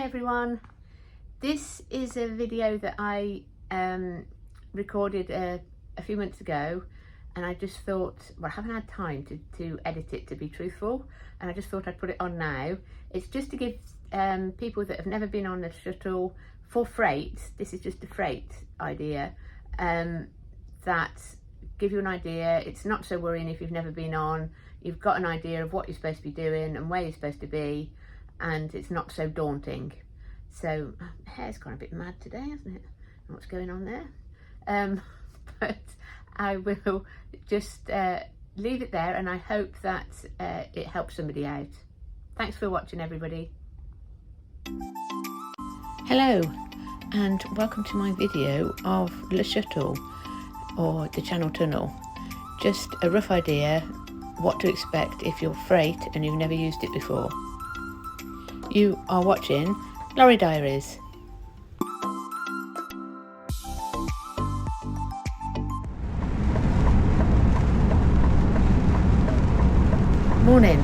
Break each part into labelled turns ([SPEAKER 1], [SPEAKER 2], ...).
[SPEAKER 1] Hi everyone, this is a video that I recorded a few months ago, and I just thought, well, I haven't had time to edit it, to be truthful, and I just thought I'd put it on now. It's just to give people that have never been on a shuttle for freight, this is just a freight idea, that give you an idea. It's not so worrying if you've never been on. You've got an idea of what you're supposed to be doing and where you're supposed to be, and it's not so daunting. So my hair's gone a bit mad today, hasn't it? What's going on there? But I will just leave it there, and I hope that it helps somebody out. Thanks for watching, everybody. Hello, and welcome to my video of Le Shuttle, or the Channel Tunnel. Just a rough idea what to expect if you're freight and you've never used it before. You are watching Lorry Diaries. Morning.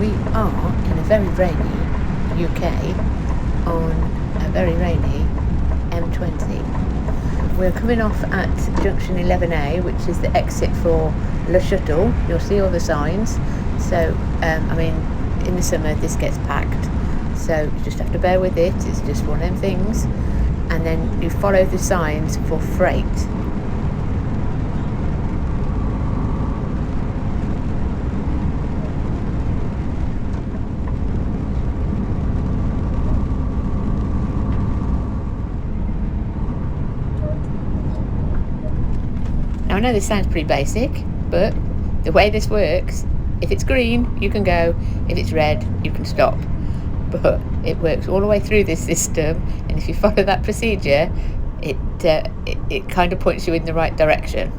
[SPEAKER 1] We are in a very rainy UK on a very rainy M20. We're coming off at junction 11A, which is the exit for Le Shuttle. You'll see all the signs. So, I mean, in the summer this gets packed, so you just have to bear with it. It's just one of them things. And then you follow the signs for freight. Now I know this sounds pretty basic, but the way this works, if it's green, you can go. If it's red, you can stop. But it works all the way through this system, and if you follow that procedure, it kind of points you in the right direction.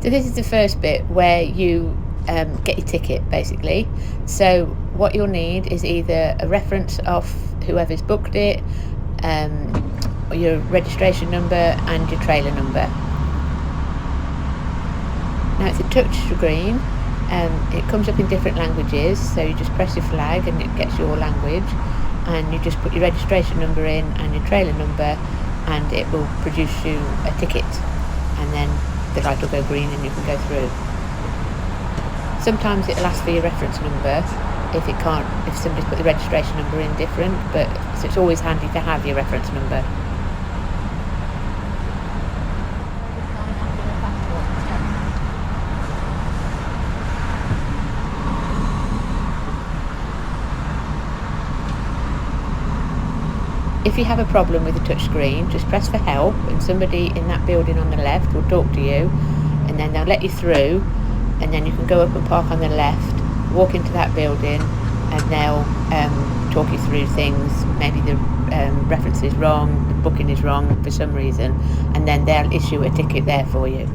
[SPEAKER 1] So this is the first bit where you get your ticket, basically. So what you'll need is either a reference of whoever's booked it, or your registration number and your trailer number. Now it's a touch screen, it comes up in different languages, so you just press your flag and it gets your language, and you just put your registration number in and your trailer number, and it will produce you a ticket, and then the light will go green and you can go through. Sometimes it'll ask for your reference number if somebody's put the registration number in different, but so it's always handy to have your reference number. If you have a problem with the touchscreen, just press for help, and somebody in that building on the left will talk to you, and then they'll let you through, and then you can go up and park on the left, walk into that building, and they'll talk you through things. Maybe the reference is wrong, the booking is wrong for some reason, and then they'll issue a ticket there for you.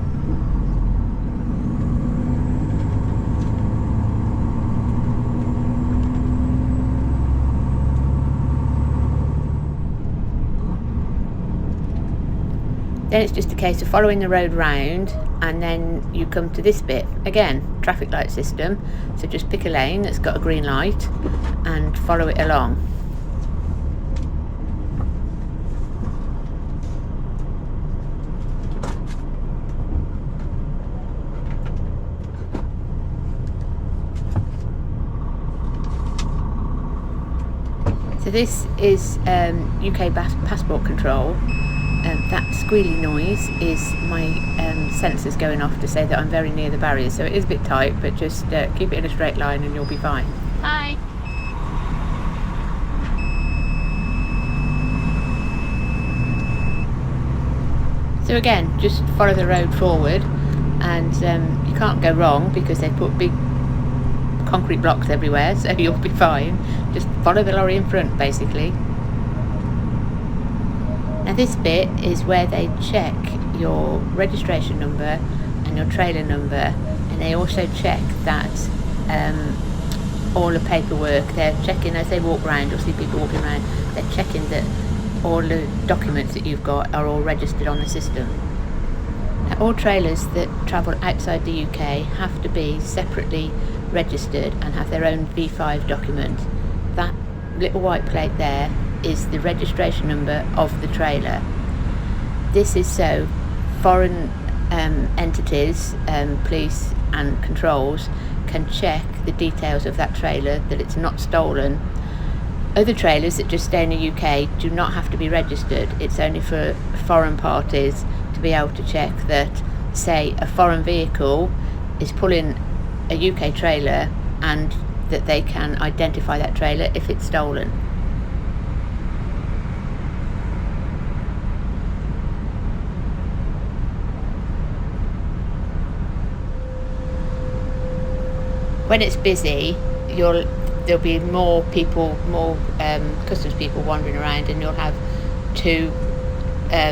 [SPEAKER 1] Then it's just a case of following the road round, and then you come to this bit. Again, traffic light system, so just pick a lane that's got a green light and follow it along. So this is UK passport control. That squealy noise is my sensors going off to say that I'm very near the barrier, so it is a bit tight, but just keep it in a straight line and you'll be fine. Hi! So again, just follow the road forward, and you can't go wrong because they've put big concrete blocks everywhere, so you'll be fine. Just follow the lorry in front, basically. Now this bit is where they check your registration number and your trailer number, and they also check that all the paperwork. They're checking as they walk around, you'll see people walking around, they're checking that all the documents that you've got are all registered on the system. Now, all trailers that travel outside the UK have to be separately registered and have their own V5 document. That little white plate there is the registration number of the trailer. This is so foreign entities, police and controls can check the details of that trailer, that it's not stolen. Other trailers that just stay in the UK do not have to be registered. It's only for foreign parties to be able to check that, say, a foreign vehicle is pulling a UK trailer and that they can identify that trailer if it's stolen. When it's busy, there'll be more people, more customs people wandering around, and you'll have two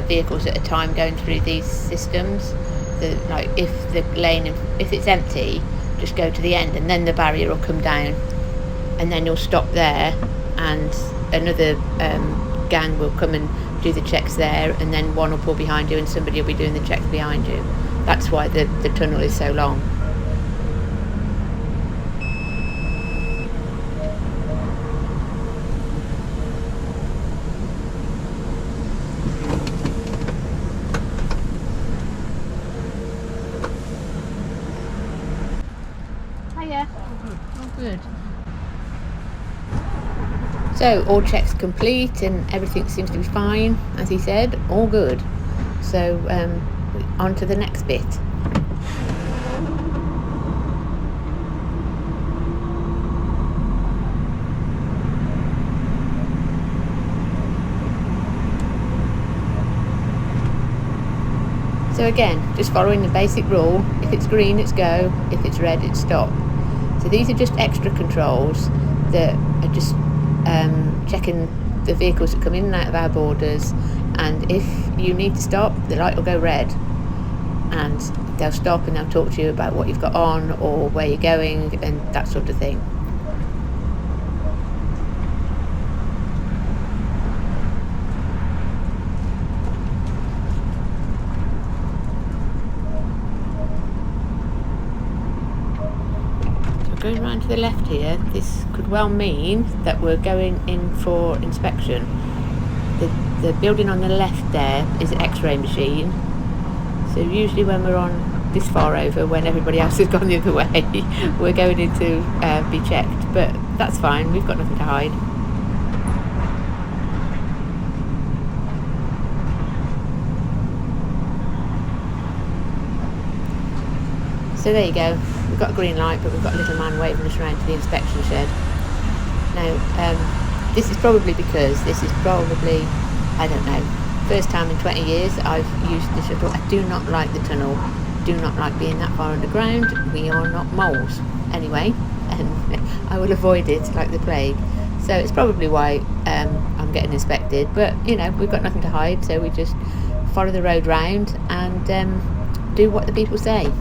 [SPEAKER 1] vehicles at a time going through these systems. Like if the lane, if it's empty, just go to the end, and then the barrier will come down, and then you'll stop there, and another gang will come and do the checks there, and then one will pull behind you, and somebody will be doing the checks behind you. That's why the tunnel is so long. Hiya. Oh, good. So all checks complete and everything seems to be fine, as he said, all good. So on to the next bit. So again, just following the basic rule: if it's green, it's go; if it's red, it's stop. So these are just extra controls that are just checking the vehicles that come in and out of our borders, and if you need to stop, the light will go red, and they'll stop and they'll talk to you about what you've got on or where you're going and that sort of thing. Going round to the left here, this could well mean that we're going in for inspection. The building on the left there is an X-ray machine, so usually when we're on this far over, when everybody else has gone the other way, we're going in to be checked, but that's fine, we've got nothing to hide. So there you go, we've got a green light, but we've got a little man waving us around to the inspection shed. Now, this is probably because this is probably, I don't know, first time in 20 years I've used the shuttle. I do not like the tunnel, do not like being that far underground. We are not moles anyway, and I will avoid it like the plague. So it's probably why I'm getting inspected, but you know, we've got nothing to hide, so we just follow the road round and do what the people say.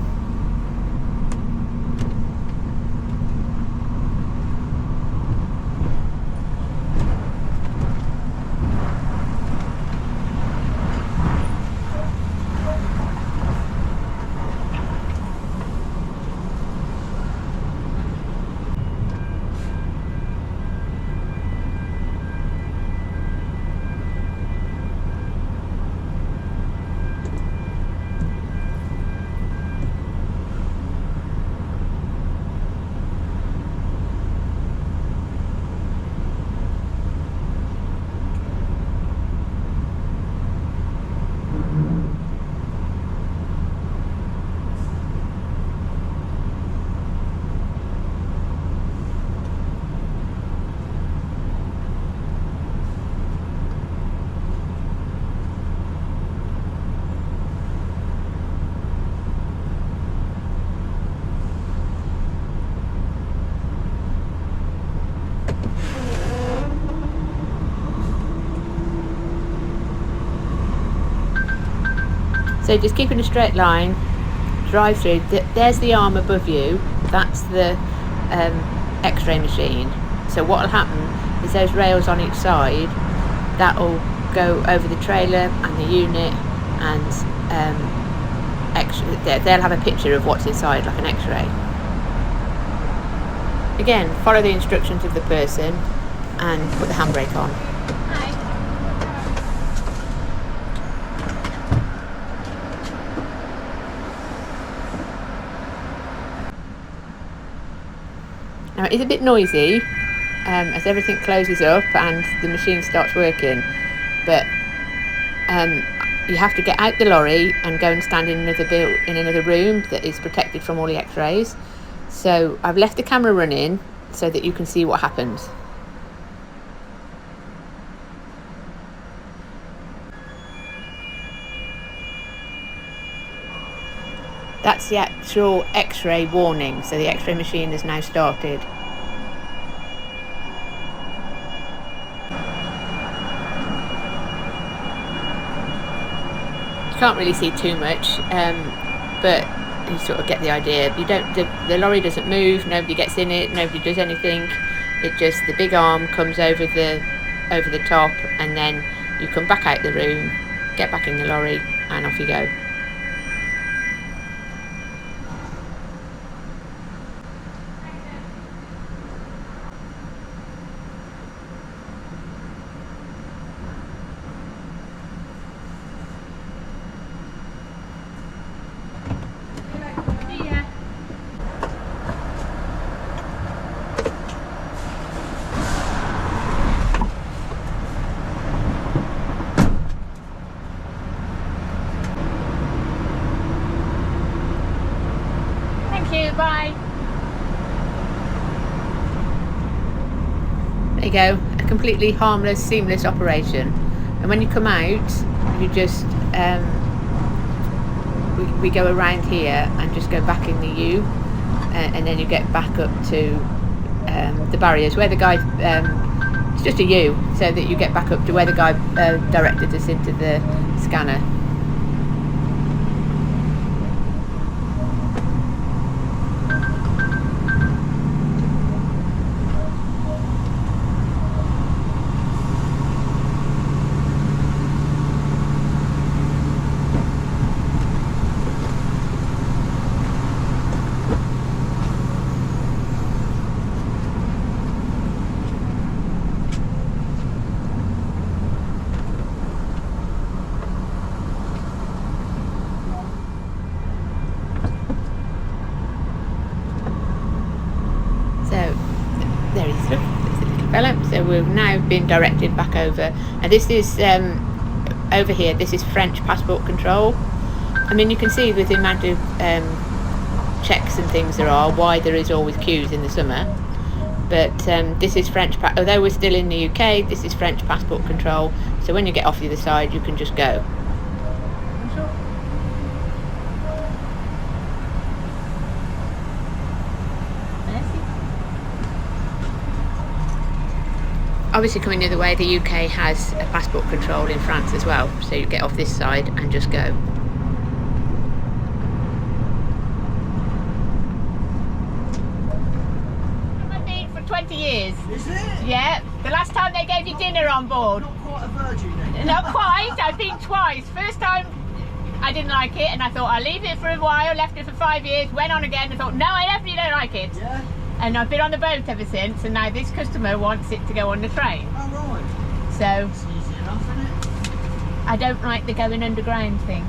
[SPEAKER 1] So just keep in a straight line, drive through. There's the arm above you. That's the X-ray machine. So what will happen is those rails on each side, that will go over the trailer and the unit, and they'll have a picture of what's inside, like an X-ray. Again, follow the instructions of the person and put the handbrake on.
[SPEAKER 2] Hi.
[SPEAKER 1] Now it is a bit noisy as everything closes up and the machine starts working, but you have to get out the lorry and go and stand in another room that is protected from all the X-rays. So I've left the camera running so that you can see what happens. That's the actual X-ray warning, so the X-ray machine has now started. You can't really see too much, but you sort of get the idea. The lorry doesn't move, nobody gets in it, nobody does anything. It just, the big arm comes over the top, and then you come back out the room, get back in the lorry, and off you go.
[SPEAKER 2] Bye.
[SPEAKER 1] There you go, a completely harmless, seamless operation. And when you come out, you just we go around here and just go back in the U, and then you get back up to the barriers where the guy, it's just a U, so that you get back up to where the guy directed us into the scanner. So we've now been directed back over, and this is over here, this is French passport control. I mean, you can see with the amount of checks and things there are, why there is always queues in the summer. But this is French, although we're still in the UK, this is French passport control, so when you get off the other side you can just go. Obviously, coming the other way, the UK has a passport control in France as well, so you get off this side and just go.
[SPEAKER 2] I've been for 20 years.
[SPEAKER 3] Is it?
[SPEAKER 2] Yeah, the last time they gave you dinner on board.
[SPEAKER 3] Not quite a virgin then?
[SPEAKER 2] Not quite, I've been twice. First time I didn't like it, and I thought I'll leave it for a while, left it for 5 years, went on again, and thought no, I definitely don't like it.
[SPEAKER 3] Yeah?
[SPEAKER 2] And I've been on the boat ever since, and now this customer wants it to go on the train.
[SPEAKER 3] Oh right.
[SPEAKER 2] So
[SPEAKER 3] It's easy enough, isn't it?
[SPEAKER 2] I don't like the going underground thing.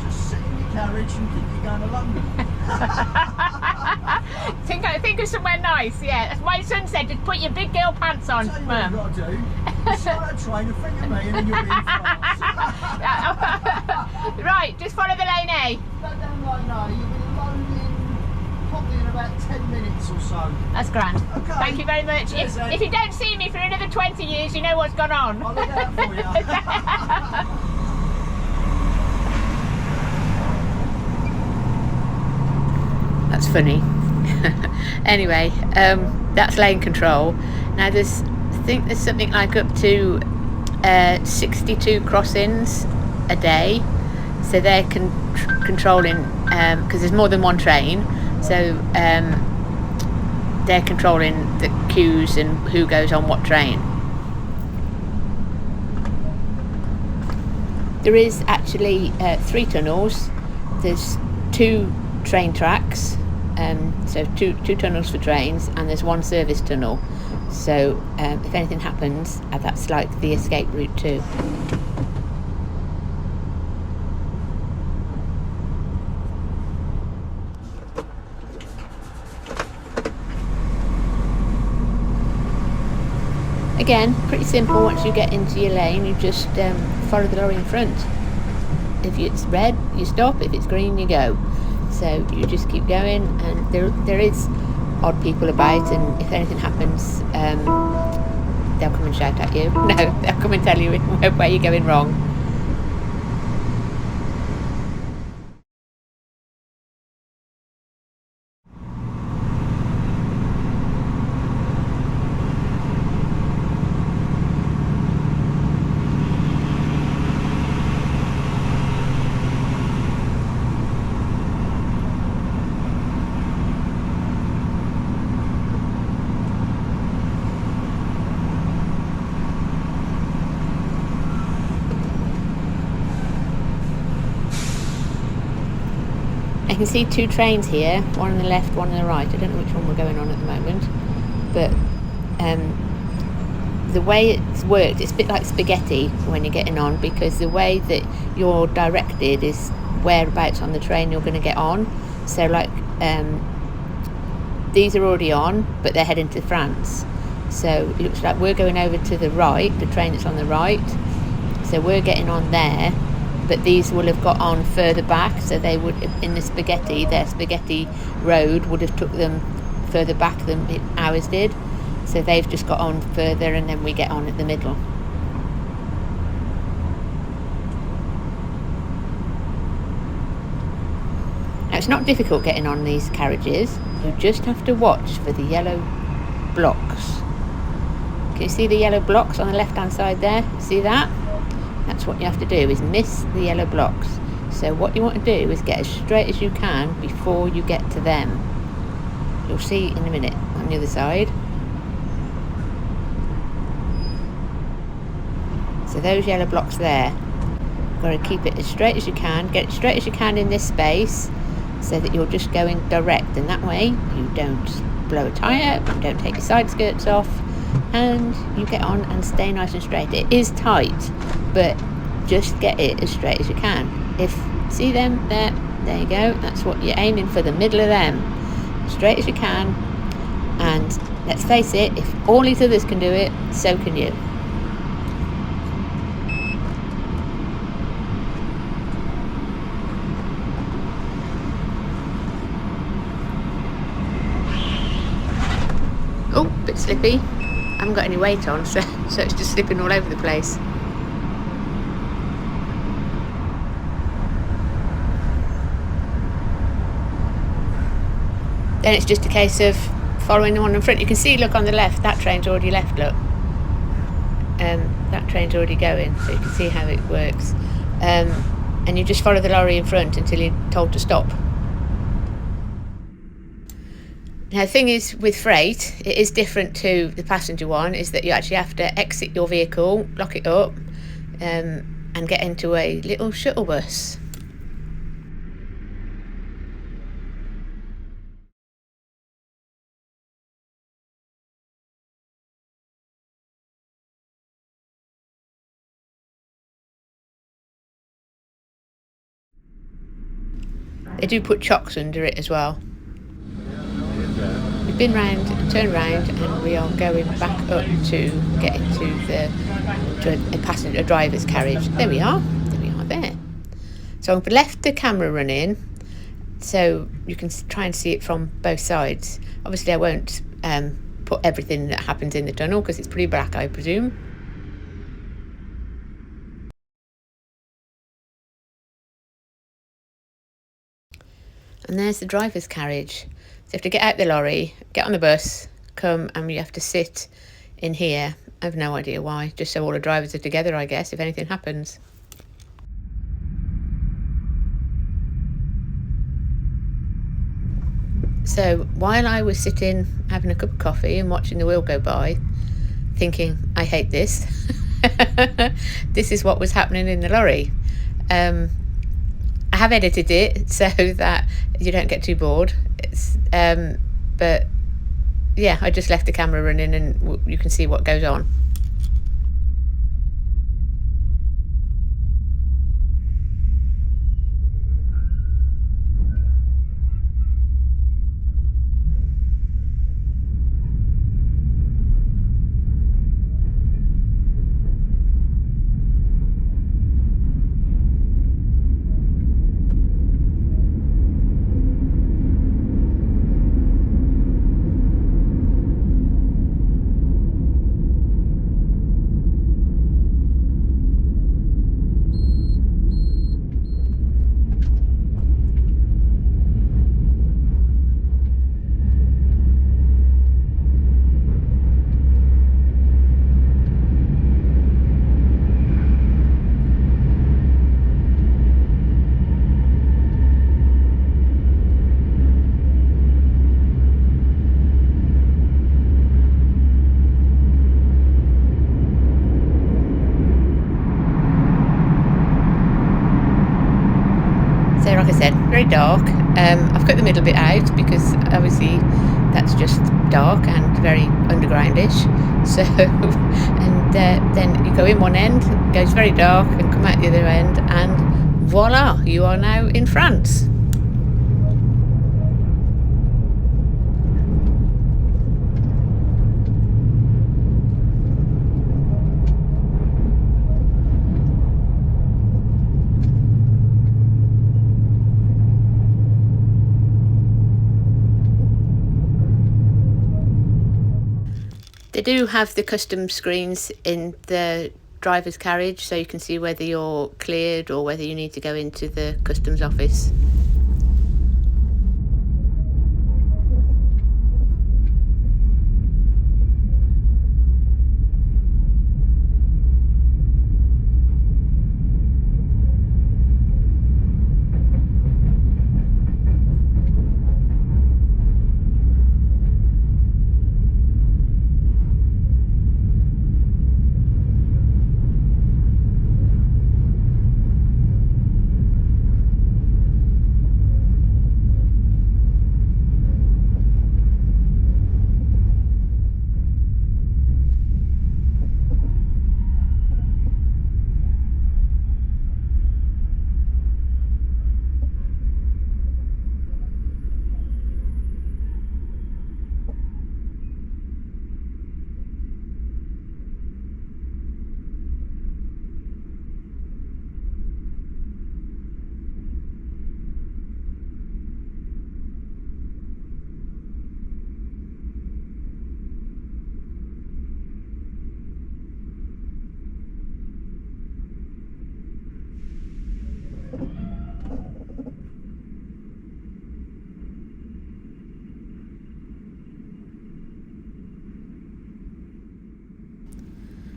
[SPEAKER 3] Just sit in your carriage and think you're going to London.
[SPEAKER 2] think of somewhere nice, yeah. As my son said, just put your big girl pants on,
[SPEAKER 3] Tell you
[SPEAKER 2] Mum.
[SPEAKER 3] what you've got to do. Start that train and think of me and then you'll be in France.
[SPEAKER 2] Right, just follow the lane A.
[SPEAKER 3] Go down like no, you'll be loading probably in about 10 minutes or so.
[SPEAKER 2] That's grand.
[SPEAKER 3] Okay.
[SPEAKER 2] Thank you very much.
[SPEAKER 3] Cheers, then.
[SPEAKER 2] If you don't see me for another 20 years, you know what's gone on.
[SPEAKER 3] I'll look out for you.
[SPEAKER 1] That's funny. Anyway, that's lane control. Now I think there's something like up to 62 crossings a day, so they're controlling, because there's more than one train, so they're controlling the queues and who goes on what train. There is actually 3 tunnels. There's 2 train tracks, so two tunnels for trains, and there's 1 service tunnel. So if anything happens, that's like the escape route too. Again, pretty simple. Once you get into your lane, you just follow the lorry in front. If it's red, you stop. If it's green, you go. So you just keep going, and there is odd people about, and if anything happens, they'll come and shout at you. No, they'll come and tell you where you're going wrong. I can see 2 trains here, one on the left, one on the right. I don't know which one we're going on at the moment, but the way it's worked, it's a bit like spaghetti when you're getting on, because the way that you're directed is whereabouts on the train you're going to get on. So like these are already on, but they're heading to France. So it looks like we're going over to the right, the train that's on the right. So we're getting on there, but these will have got on further back, so they would, in the spaghetti, their spaghetti road would have took them further back than ours did. So they've just got on further, and then we get on at the middle. Now it's not difficult getting on these carriages. You just have to watch for the yellow blocks. Can you see the yellow blocks on the left hand side there? See that? That's what you have to do, is miss the yellow blocks. So what you want to do is get as straight as you can before you get to them. You'll see in a minute on the other side. So those yellow blocks there, you've got to keep it as straight as you can. Get it straight as you can in this space, so that you're just going direct, and that way you don't blow a tyre, you don't take your side skirts off, and you get on and stay nice and straight. It is tight, but just get it as straight as you can. If see them there you go, that's what you're aiming for, the middle of them, straight as you can. And let's face it, if all these others can do it, so can you. Oh, bit slippy. I haven't got any weight on, so it's just slipping all over the place. Then it's just a case of following the one in front. You can see, look on the left, that train's already left, look. That train's already going, so you can see how it works. And you just follow the lorry in front until you're told to stop. Now the thing is, with freight, it is different to the passenger one, is that you actually have to exit your vehicle, lock it up, and get into a little shuttle bus. They do put chocks under it as well. We've been round, turned round, and we are going back up to get into a driver's carriage. There we are there. So I've left the camera running, so you can try and see it from both sides. Obviously I won't put everything that happens in the tunnel, because it's pretty black, I presume. And there's the driver's carriage. So you have to get out the lorry, get on the bus, come, and you have to sit in here. I have no idea why, just so all the drivers are together, I guess, if anything happens. So while I was sitting having a cup of coffee and watching the wheel go by, thinking, I hate this, this is what was happening in the lorry. I have edited it so that you don't get too bored. But yeah, I just left the camera running and you can see what goes on. So like I said, very dark. I've cut the middle bit out because obviously that's just dark and very undergroundish. So, and then you go in one end, it goes very dark, and come out the other end, and voila, you are now in France. They do have the custom screens in the driver's carriage, so you can see whether you're cleared or whether you need to go into the customs office.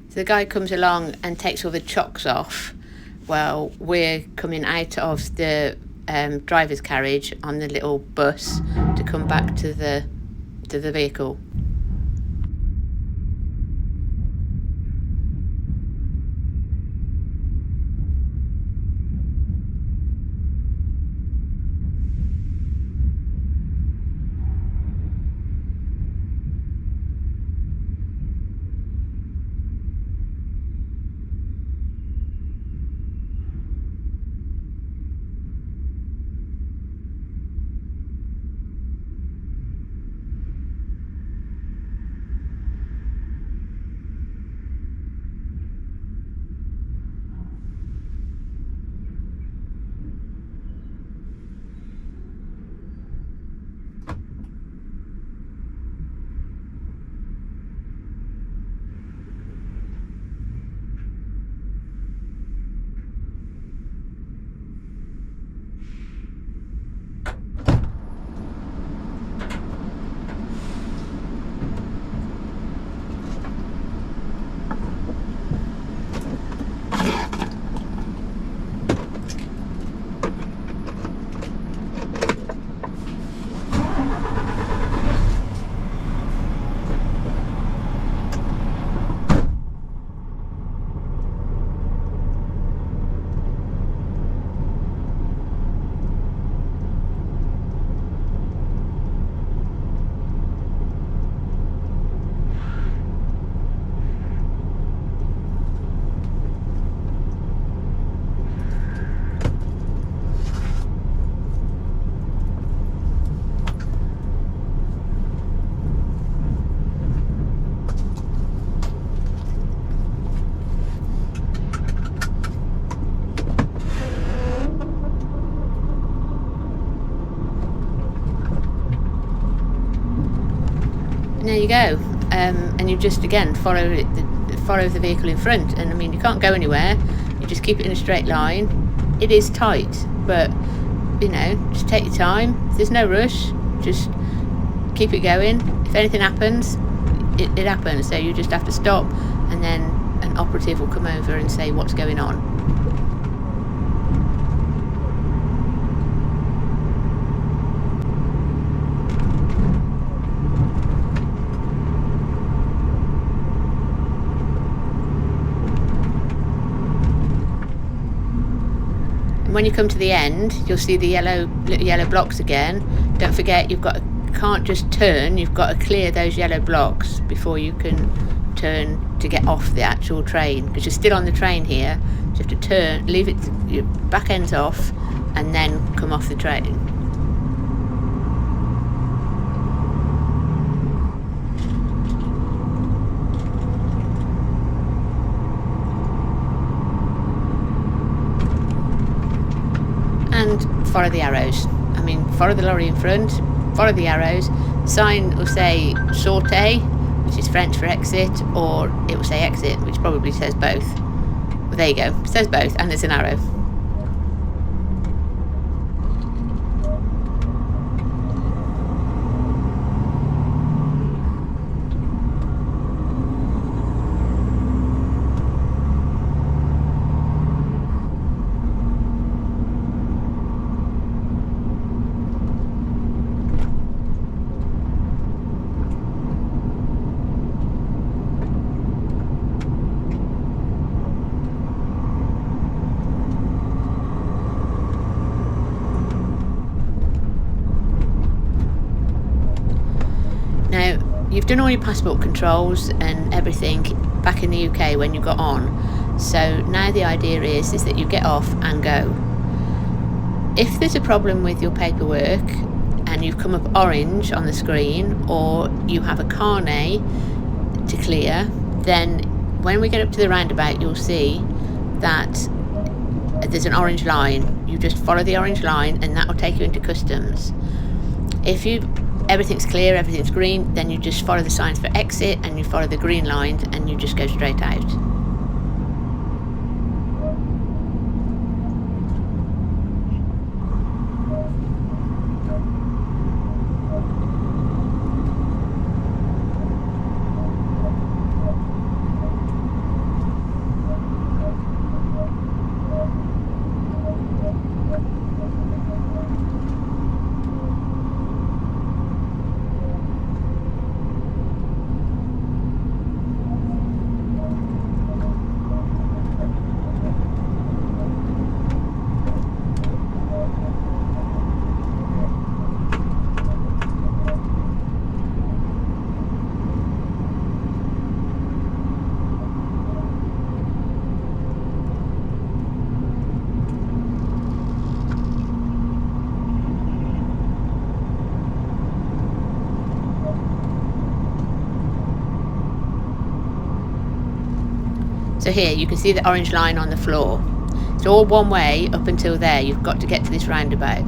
[SPEAKER 1] So the guy comes along and takes all the chocks off while we're coming out of the driver's carriage on the little bus to come back to the vehicle. go. And you just again follow the vehicle in front, and I mean, you can't go anywhere. You just keep it in a straight line. It is tight, but you know, just take your time. There's no rush. Just keep it going. If anything happens, it happens. So you just have to stop, and then an operative will come over and say what's going on. And when you come to the end, you'll see the little yellow blocks again. Don't forget, can't just turn, you've got to clear those yellow blocks before you can turn to get off the actual train, because you're still on the train here. So you have to turn, leave it, your back end's off, and then come off the train. And follow the arrows. I mean, follow the lorry in front, follow the arrows. Sign will say sortie, which is French for exit, or it will say exit, which probably says both. Well, there you go, it says both, and there's an arrow. Now, you've done all your passport controls and everything back in the UK when you got on. So now the idea is that you get off and go. If there's a problem with your paperwork and you've come up orange on the screen, or you have a carnet to clear, then when we get up to the roundabout, you'll see that there's an orange line. You just follow the orange line and that will take you into customs. If everything's clear, everything's green, then you just follow the signs for exit and you follow the green line and you just go straight out. So here you can see the orange line on the floor. It's all one way up until there. You've got to get to this roundabout,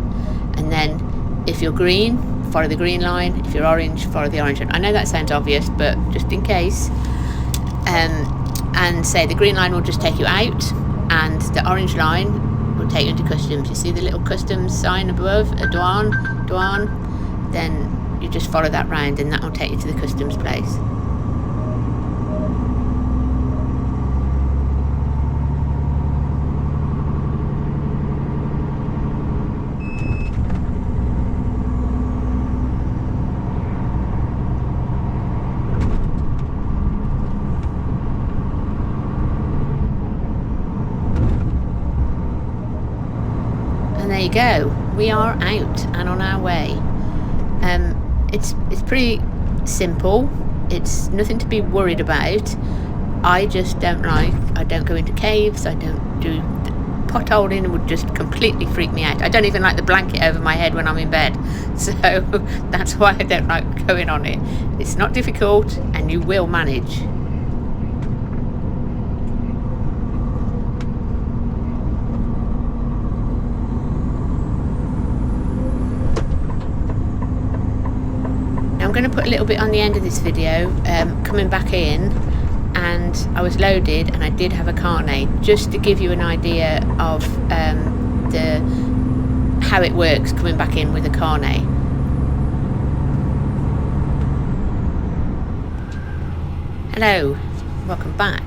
[SPEAKER 1] and then if you're green, follow the green line. If you're orange, follow the orange line. I know that sounds obvious, but just in case, and say the green line will just take you out and the orange line will take you into customs. You see the little customs sign above, a douane, then you just follow that round and that will take you to the customs place. There you go, we are out and on our way. It's pretty simple. It's nothing to be worried about. I just don't go into caves. I don't do potholing. It would just completely freak me out. I don't even like the blanket over my head when I'm in bed, so that's why I don't like going on it. It's not difficult and you will manage. I'm going to put a little bit on the end of this video, coming back in, and I was loaded and I did have a carnet, just to give you an idea of how it works coming back in with a carnet. Hello, welcome back.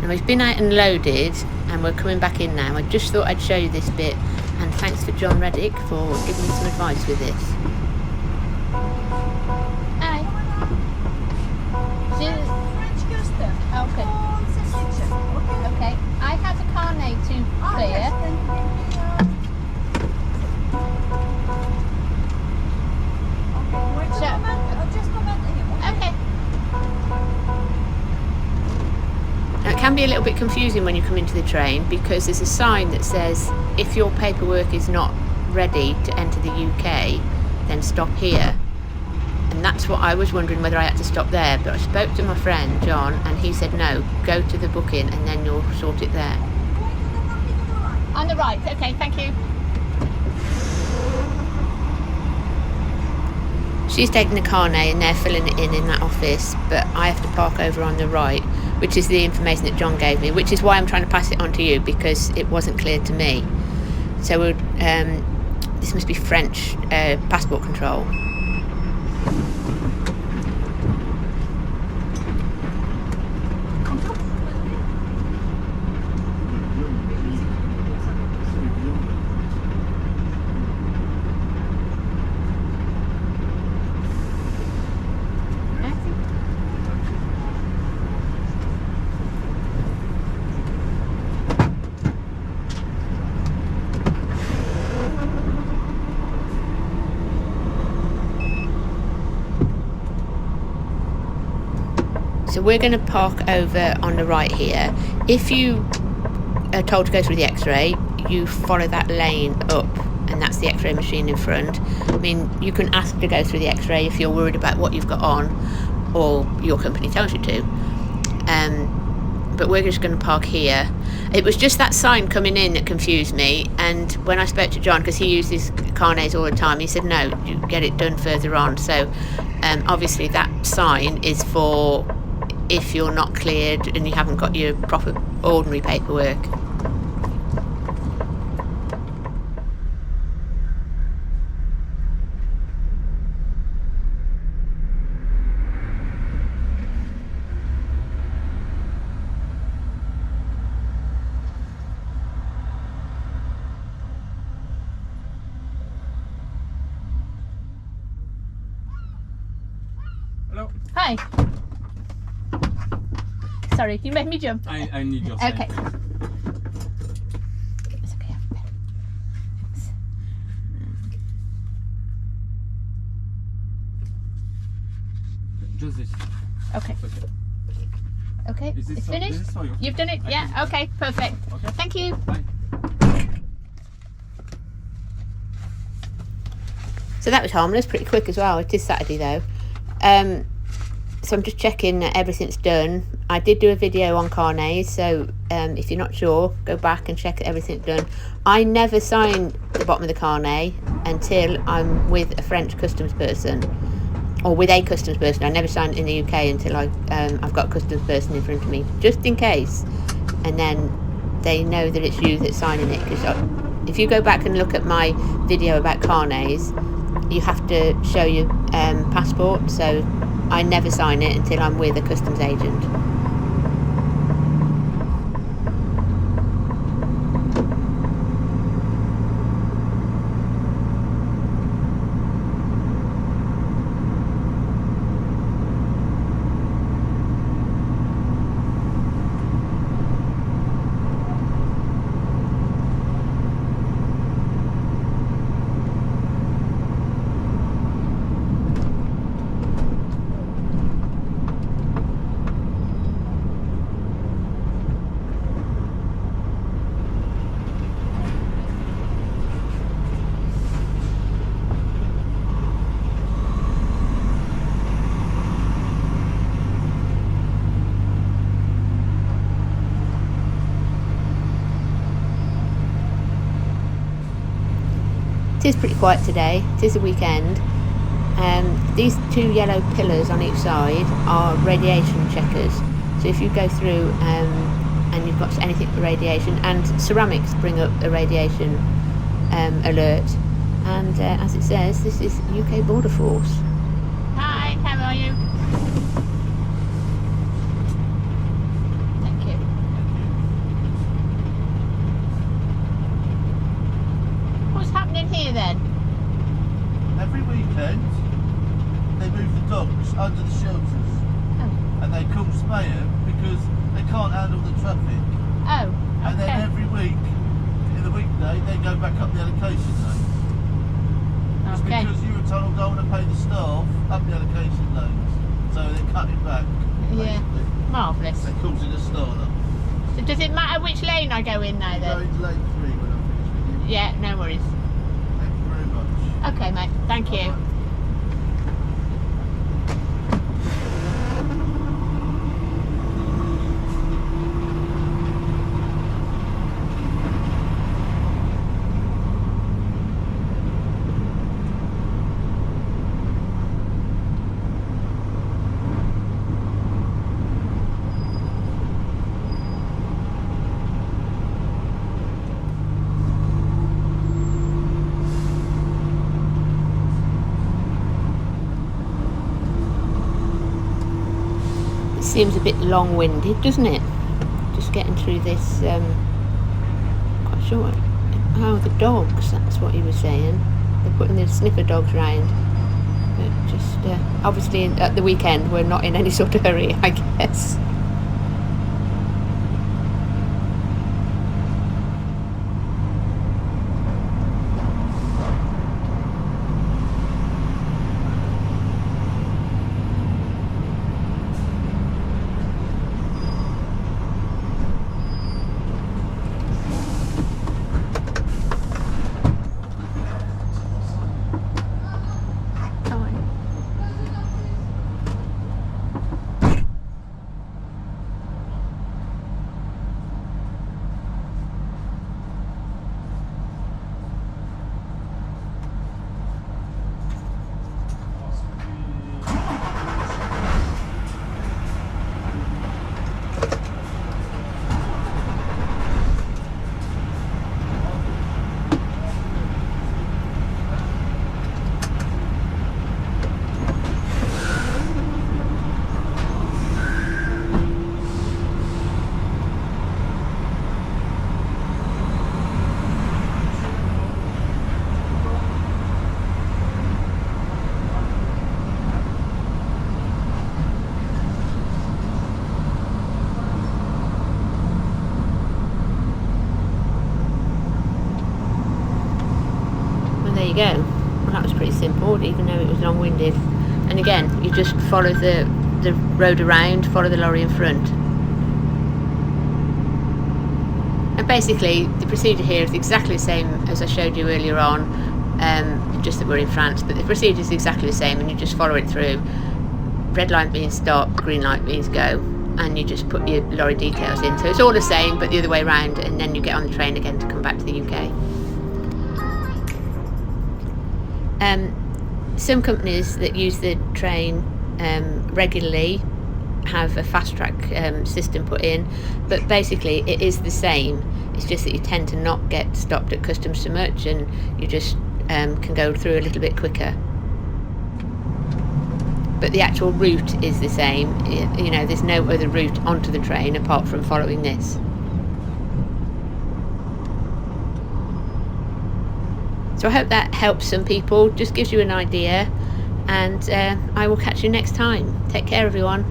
[SPEAKER 1] Now we've been out and loaded and we're coming back in now. I just thought I'd show you this bit, and thanks for John Reddick for giving me some advice with this.
[SPEAKER 2] Hi.
[SPEAKER 3] French custom.
[SPEAKER 2] Okay. Okay. I have a carnet to clear. Okay.
[SPEAKER 1] Now it can be a little bit confusing when you come into the train, because there's a sign that says if your paperwork is not ready to enter the UK, then stop here. And that's what I was wondering, whether I had to stop there, but I spoke to my friend John and he said no, go to the booking and then you'll sort it there.
[SPEAKER 2] On the right. Okay, thank you.
[SPEAKER 1] She's taking the carnet and they're filling it in that office, but I have to park over on the right, which is the information that John gave me, which is why I'm trying to pass it on to you, because it wasn't clear to me. So this must be French passport control. So we're going to park over on the right here. If you are told to go through the x-ray, you follow that lane up, and that's the x-ray machine in front. I mean, you can ask to go through the x-ray if you're worried about what you've got on, or your company tells you to. But we're just going to park here. It was just that sign coming in that confused me, and when I spoke to John, because he uses carnets all the time, he said no, you get it done further on. So obviously that sign is for if you're not cleared and you haven't got your proper ordinary paperwork.
[SPEAKER 4] Hello.
[SPEAKER 2] Hi. Sorry, you made me jump.
[SPEAKER 4] I need your
[SPEAKER 2] Okay.
[SPEAKER 4] sign.
[SPEAKER 2] It's okay. Thanks.
[SPEAKER 4] Just this.
[SPEAKER 2] Okay.
[SPEAKER 4] Okay.
[SPEAKER 2] Okay.
[SPEAKER 4] Is this
[SPEAKER 2] It's
[SPEAKER 4] for-
[SPEAKER 2] finished.
[SPEAKER 4] this is for you?
[SPEAKER 2] You've done it. Yeah. Okay. Perfect.
[SPEAKER 4] Okay.
[SPEAKER 2] Thank you.
[SPEAKER 4] Bye.
[SPEAKER 1] So that was harmless, pretty quick as well. It is Saturday though. So I'm just checking that everything's done. I did do a video on carnets, so if you're not sure, go back and check that everything's done. I never sign the bottom of the carnet until I'm with a French customs person, or with a customs person. I never sign it in the UK until I've got a customs person in front of me, just in case, and then they know that it's you that's signing it. Because if you go back and look at my video about carnets, you have to show your passport, so I never sign it until I'm with a customs agent. It is pretty quiet today. It is a weekend. These two yellow pillars on each side are radiation checkers. So if you go through and you've got anything for radiation, and ceramics bring up a radiation alert. And as it says, this is UK Border Force.
[SPEAKER 2] Hi, how are you? Thank you. What's happening here then?
[SPEAKER 3] Every weekend they move the dogs under the shelters and they come spay them because they can't handle the traffic.
[SPEAKER 2] Oh, okay.
[SPEAKER 3] And then every week, in the weekday, they go back up the allocation lane. It's
[SPEAKER 2] Okay.
[SPEAKER 3] because Eurotunnel don't want to pay the staff up the allocation lanes, so they're cutting back.
[SPEAKER 2] Yeah,
[SPEAKER 3] Basically.
[SPEAKER 2] marvellous.
[SPEAKER 3] That causing a startup.
[SPEAKER 2] So does it matter which lane I go in now
[SPEAKER 3] Go
[SPEAKER 2] then?
[SPEAKER 3] into lane 3 when I'm finished with you.
[SPEAKER 2] Yeah, no worries.
[SPEAKER 3] Thank you very much.
[SPEAKER 2] Okay, mate. Thank you.
[SPEAKER 3] Bye-bye.
[SPEAKER 1] It seems a bit long-winded, doesn't it? Just getting through this. Quite sure. Oh, the dogs. That's what he was saying. They're putting the sniffer dogs round. But just obviously at the weekend we're not in any sort of hurry, I guess. There you go. Well, that was pretty simple, even though it was long-winded. And again, you just follow the road around, follow the lorry in front. And basically, the procedure here is exactly the same as I showed you earlier on, just that we're in France, but the procedure is exactly the same, and you just follow it through. Red light means stop, green light means go, and you just put your lorry details in. So it's all the same, but the other way around, and then you get on the train again to come back to the UK. Some companies that use the train regularly have a fast track system put in, but basically it is the same. It's just that you tend to not get stopped at customs so much, and you just can go through a little bit quicker. But the actual route is the same. You know, there's no other route onto the train apart from following this. So I hope that helps some people, just gives you an idea, and I will catch you next time. Take care, everyone.